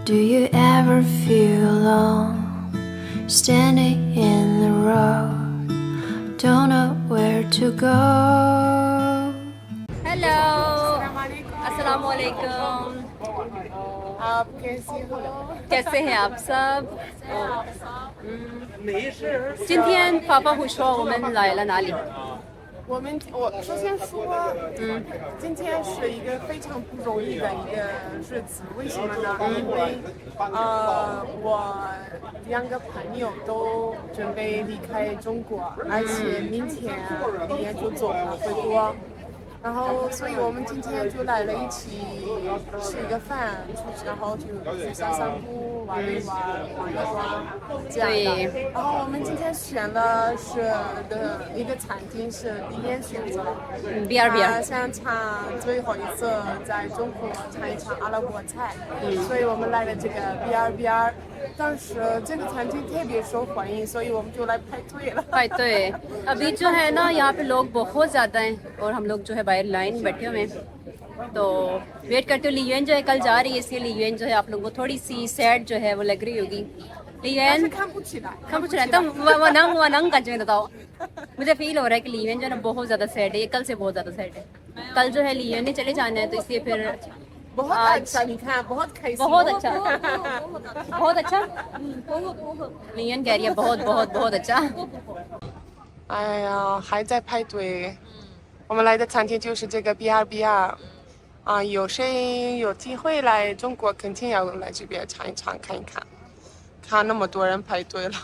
Do you ever feel alone, standing in the road, don't know where to go? Hello अस्सलाम वालेकुम। आप कैसे हो? कैसे हैं आप सब？今天发发会说我们来了哪里？我首先说，今天是一个非常不容易的一个日子，为什么呢？因为我2个朋友都准备离开中国，而且明天李岩就走了回国。然后，所以我们今天就来了一起吃一个饭，然后就散散步、玩一玩、逛一逛这样的。然后我们今天选的是一个餐厅是李岩选择的，他想尝最后一次在中国尝一尝阿拉伯菜，所以我们来了这个 BR。但是这个餐厅特别受欢迎，所以我们就来排队了。排队अभी जो है ना यहाँ पे लोग बहुत ज़्यादा हैं और हम लोग जो है बाहर लाइन बैठे हुए हैं तो वेट करते हो। लियुएन जो है कल जा रही है इसलिए लियुएन जो है आप लोगों को थोड़ी सी सैड जो है वो लग रही होगी। लियुएन看不起来तो वो नंग感觉得到मुझे फील हो रहा है कि लियुएन जो है ना बहुत ज़्यादा सैड है, ये कल से बहुत ज़्यादा सैड है। कल जो है लियुएन ने चले जाना है तो इसलिए फिर बहुत अच्छा,你看बहुत开心，बहुत अच्छा बहुत अच्छा लियुएन कह रही है बहुत अच्छा。哎呀，还在排队。我们来的餐厅就是这个 BR 啊，有谁有机会来中国，肯定要来这边尝一尝，看一看。看那么多人排队了，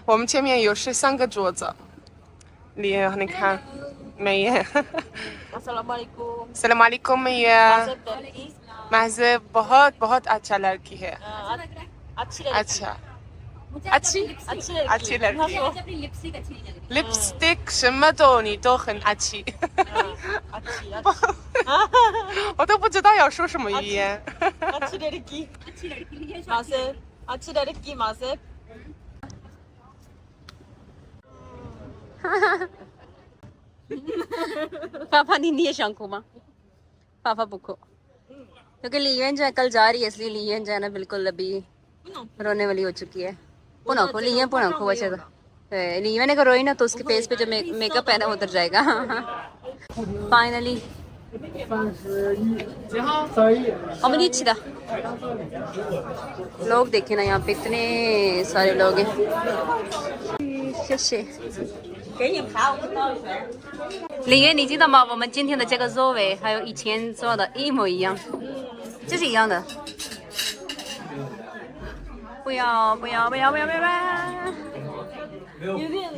我们前面有13个桌子，你看，美颜。अस्सलाम वालेकुम मैया। महज़ब बहुत अच्छा लड़की है। अच्छा अच्छी लड़की। लिपस्टिक 什么都你都很अच्छी。我都不知道要说什么语言。अच्छी लड़की महज़ब。पापा नहीं है शंकु माँ, पापा बुको क्योंकि लियुएन जो है कल जा रही है इसलिए लियुएन जो है ना बिल्कुल अभी रोने वाली हो चुकी है। पुनखो लियुएन पुनखो वैसे तो लियुएन अगर रोई ना तो उसके फेस पे जो मेकअप है ना उतर जाएगा। फाइनली हम नहीं अच्छी था लोग देखे ना यहाँ पे इतने सारे लोग हैं। 林月，你知道吗？我们今天的这个座位还有以前做的一模一样，就是一样的。不要！有点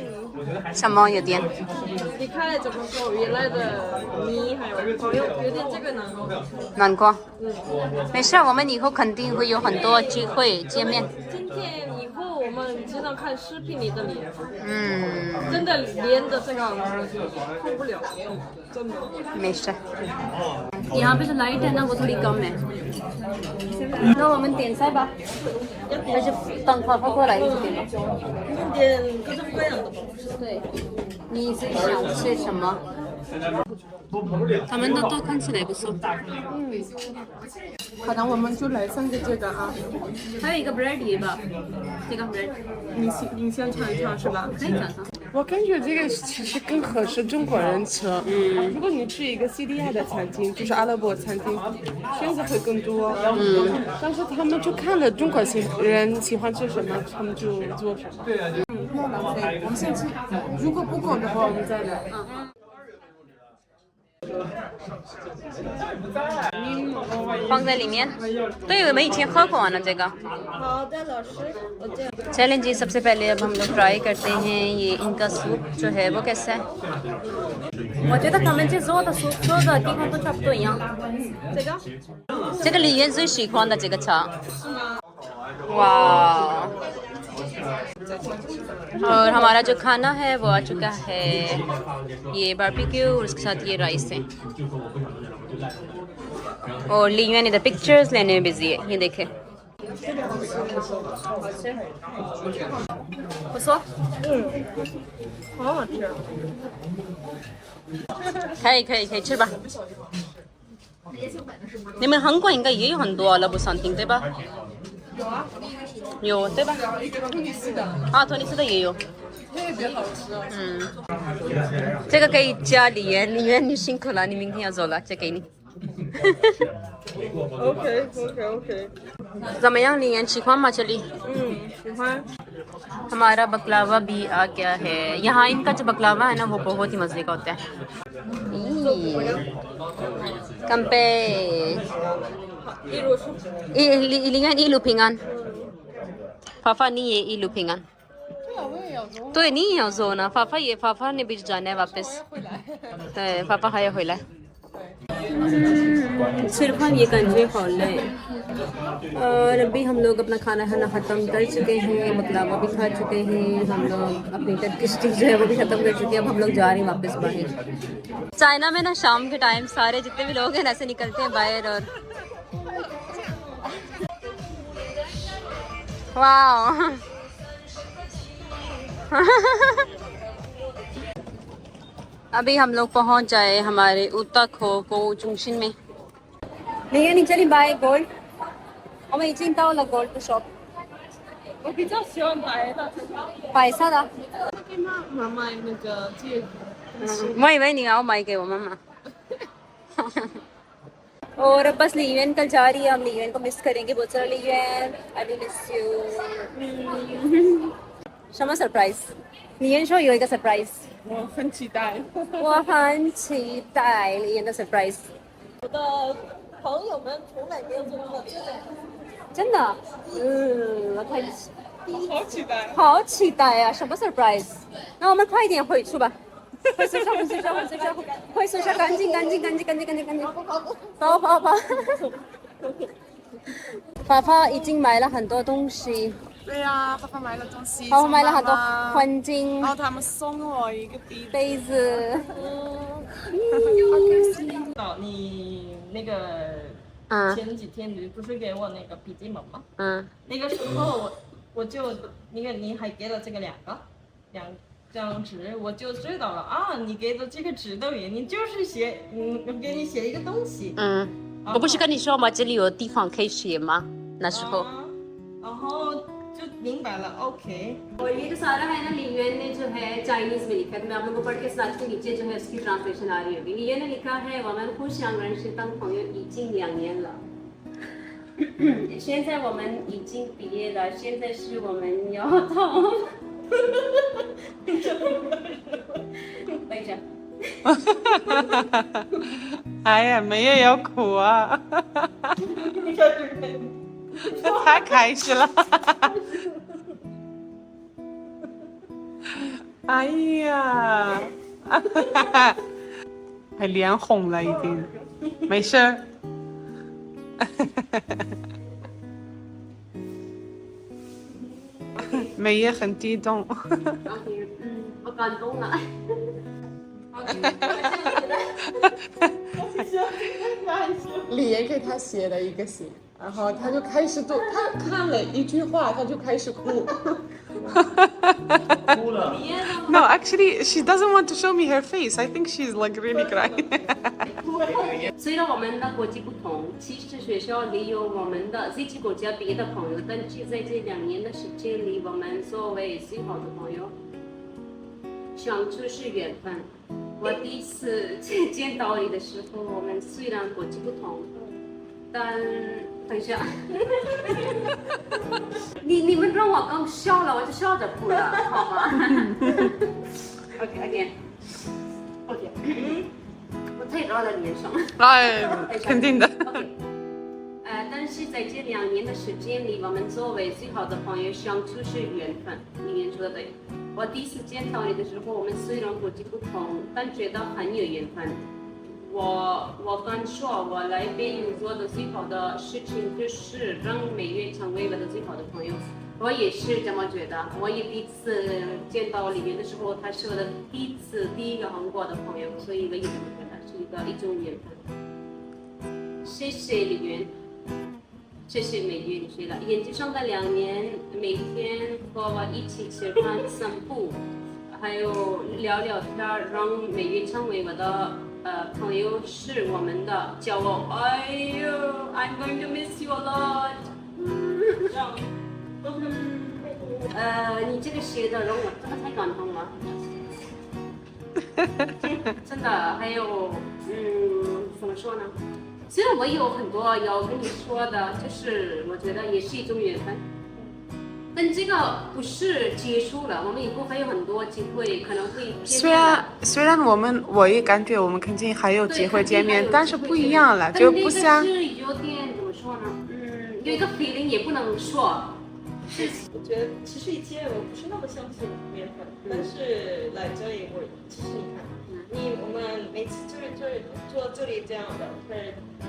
什么有点？离开了怎么说？原来的你还有朋友有点这个难过。没事，我们以后肯定会有很多机会见面。今天以后我们经常看视频里的脸，真的连的这个受不了，真的。没事。यहाँ पे जो लाइट है ना वो थोड़ी कम है。那我们点菜吧，还是等泡泡过来一起点吧？点各种各样的吧。对，你是想吃什么？他们的都看起来不错。好的，我们就来3个这个啊。还有一个 bread 也吧，这个 bread 你先尝一尝是吧？可以尝尝。我感觉这个其实更合适中国人吃。如果你去一个 CDI 的餐厅，就是阿拉伯餐厅，选择会更多。但是他们就看了中国人喜欢吃什么，他们就做什么。不要浪费，我们先吃。如果不够的话，我们再来。放在里面。对，我们以前喝过呢这个。好的，老师，我这样。चलें जी, सबसे पहले अब हम लोग ट्राई करते हैं ये इनका सूप जो है वो कैसा है। 我觉得他们这做的地方都差不多一样。这个里面最喜欢的这个茶。वाह। और हमारा जो खाना है वो आ चुका है, ये बारबेक्यू और उसके साथ ये राइस है। और लियुएन इधर पिक्चर्स लेने में बिजी है, ये देखे। 不错，好好吃。可以吃吧。你们韩国应该也有很多阿拉伯餐厅对吧？有啊，有对吧？突尼斯的啊，突尼斯的也有。特别好吃哦。这个可以加李媛，李媛你辛苦了，你明天要走了，这给你。OK。怎么样，李媛喜欢吗？这里？喜欢。हमारा बकलावा भी आ गया है। यहाँ इनका जो बकलावा है ना वो बहुत ही मजे का होता है। कंपे इलिंगन इलू पिंगन फाफा नहीं है इलू पिंगन 对啊，我也要做。对你也要做呢फाफा ने भी जाना है वापस 会来。对फाफा还要回来सिर्फ हम ये कंजे हॉल है और अभी हम लोग अपना खाना खाना ख़त्म कर चुके हैं बकलावा भी खा चुके हैं हम लोग अपनी टर्किश डिश जो है वो भी ख़त्म कर चुके हैं अब हम लोग जा रहे हैं वापस बाहर चाइना में ना शाम के टाइम सारे जितने भी लोग हैं ऐसे निकलते हैं बाहर और वाह अभी हम लोग पहुंच जाए हमारे उताखो को जंक्शन में नहीं नहीं चली बाय गोल्ड 我们已经到了 gold shop 我比较喜欢白的。白色的给妈妈买那个戒指。我以为你要买给我妈妈और अब बस लीवेन कल जा रही है हम लीवेन को मिस करेंगे बहुत सारा लीवेन आई विल मिस यू 什么 surprise 李妍说有一个 surprise 我很期待。我很期待李妍的 surprise 我的朋友们从来没有做过这种。真的我太好期待。好期待啊！什么 surprise？那我们快点回去吧。回宿舍，回宿舍，回宿舍，回宿舍，赶紧，赶紧，赶紧，赶紧，赶紧，赶紧，跑跑跑！爸爸已经买了很多东西。对呀，爸爸买了东西。我买了很多环境。然后他们送我一个杯子。你那个前几天你不是给我那个笔记本吗？那个时候我就你还给了这个两张纸，我就知道了啊，你给的这个纸的原因就是给你写一个东西。我不是跟你说吗？这里有地方可以写吗？那时候。然后就明白了 ，OK。और ये जो सारा है ना लियुएन ने जो है चाइनीज में लिखा है तो मैं आप लोगों को पढ़ के स्लाइड के नीचे जो है उसकी ट्रांसलेशन आ रही होगी लियुएन ने लिखा है我们互相认识当朋友已经2年了现在我们已经毕业了现在是我们要到等一下哎呀，梅也要哭啊！太开心了！哎呀，还脸红了已经，没事儿。梅也很激动。我感动了。李岩给他写了一个信，然后他就开始读，他看了一句话，他就开始哭。No, actually, she doesn't want to show me her face. I think she's like really crying. 虽然我们的国籍不同，其实学校里有我们的自己国家别的朋友，但是在这2年的时间里，我们作为最好的朋友，相处是缘分。我第一次见到你的时候，我们虽然国籍不同，但等一下，你们让我刚笑了，我就笑着哭了，好吗？OK again， OK， 我太热了脸上。哎，肯定的。OK， 但是在这2年的时间里，我们作为最好的朋友相处是缘分。你说的对。我第一次见到你的时候，我们虽然国籍不同，但觉得很有缘分。我敢说，我来北京做的最好的事情就是让美月成为我的最好的朋友。我也是这么觉得。我也第一次见到李云的时候，他是我的第一个韩国的朋友，所以我也这么觉得是一种缘分。谢谢李云。谢谢美月你了。研究生的2年，每天和我一起吃饭、散步，还有聊聊天，让美月成为我的朋友是我们的骄傲。哎呦 ，I'm going to miss you a lot。你这个鞋的让我真的太感动了。真的，还有，怎么说呢？虽然我有很多要跟你说的，就是我觉得也是一种缘分，但这个不是结束了，我们以后还有很多机会，可能会见面的。虽然我也感觉我们肯定还有机会见面，但是不一样了，就不像。是有点怎么说呢？有一个 feeling 也不能说。我觉得其实以前我不是那么相信缘分，但是来这里其实你看，我们每次就是做这里这样的，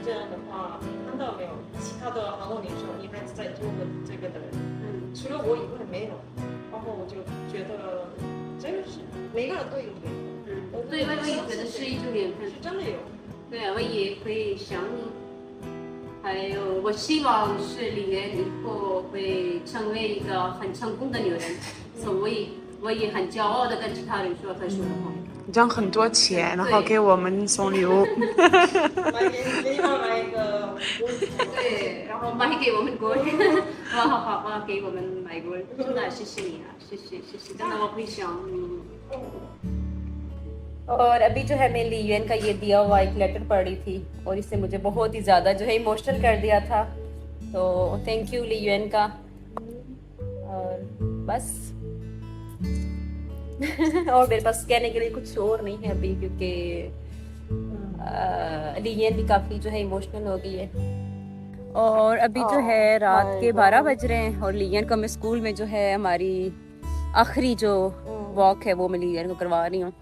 这样的话，看到没有？其他的韩国女生女孩子在做这个的人，除了我以外没有。然后我就觉得这个是每个人都有缘分。对，我也觉得是一种缘分，是真的有。对啊，我也会想你。还有，我希望是李媛以后会成为一个很成功的女人，所以我也很骄傲的跟其他人说分手的话。挣很多钱，然后给我们送礼物。给你们买一个锅。对，然后买给我们锅，哇，给我们买锅，真的谢谢你啊，谢谢，真的我会想你。और अभी जो है मैं लीयुएन का ये दिया हुआ एक लेटर पढ़ी थी और इससे मुझे बहुत ही ज़्यादा जो है इमोशनल कर दिया था, तो थैंक यू लीयुएन का। और बस और मेरे पास कहने के लिए कुछ और नहीं है अभी, क्योंकि लीयुएन भी काफ़ी जो है इमोशनल हो गई है। और अभी जो है रात के 12 बज रहे हैं और लीयुएन को मैं स्कूल में जो है हमारी आखिरी जो वॉक है वो मैं लीयुएन को करवा रही हूँ।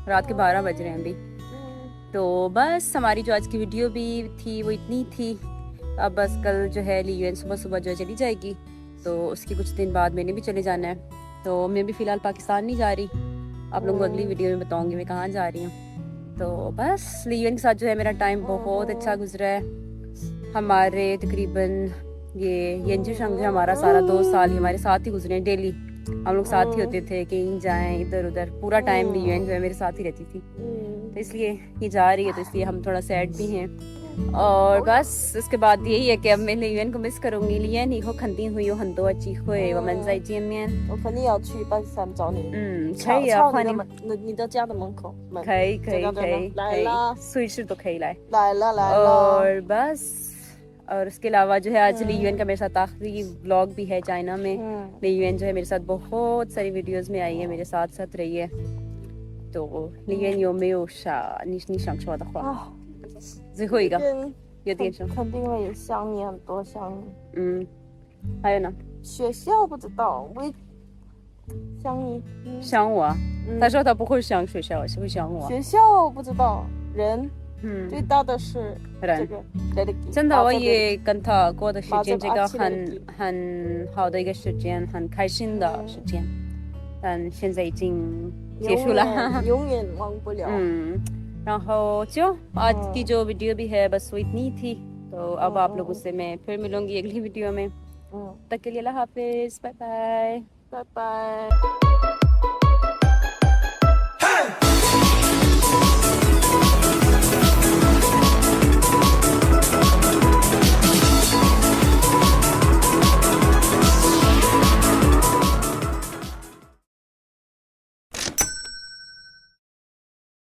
रात के 12 बज रहे हैं अभी। तो बस हमारी जो आज की वीडियो भी थी वो इतनी थी। अब बस कल जो है लीयुएन सुबह जो है चली जाएगी, तो उसके कुछ दिन बाद मैंने भी चले जाना है। तो मैं भी फ़िलहाल पाकिस्तान नहीं जा रही, आप लोगों को अगली वीडियो में बताऊंगी मैं कहाँ जा रही हूँ। तो बस लीयुएन के साथ जो है मेरा टाइम बहुत अच्छा गुजरा है। हमारे तकरीबन ये यंजू शंग हमारा सारा 2 साल ही हमारे साथ ही गुजरे हैं। डेली हम लोग साथ ही होते थे, कहीं जाएं इधर उधर, पूरा टाइम लीयुएन जो है मेरे साथ ही रहती थी। तो इसलिए ये जा रही है, तो इसलिए हम थोड़ा सैड भी हैं। और बस उसके बाद यही है कि अब मैं लीयुएन को मिस करूंगी। लीयुएन以后肯定会有很多机会我们再见面。我肯定要去巴基斯坦找你。可以啊，欢迎。你的家的门口。可以，来了，随时都可以来。来了。और बस और उसके अलावा जो है आज लीयुएन का मेरे साथ आखिरी व्लॉग भी है चाइना में। लीयुएन जो है मेरे साथ बहुत सारी वीडियोस में आई है, मेरे साथ रही है। तो लीयुएन有没有你想说的话？最后一个有点什么？肯定会想你很多，想你。还有呢？学校不知道，我想你。想我？他说他不会想学校，是会想我。学校不知道，人。最大的是人，真的我也跟他过的时间，这个很好的一个时间，很开心的时间，但现在已经结束了，永远忘不了。然后就आज की जो वीडियो भी है बस वो इतनी थी। तो अब आप लोगों से मैं फिर मिलूंगी अगली वीडियो में। तब के लिए अल्लाह हाफिज, बाय बाय।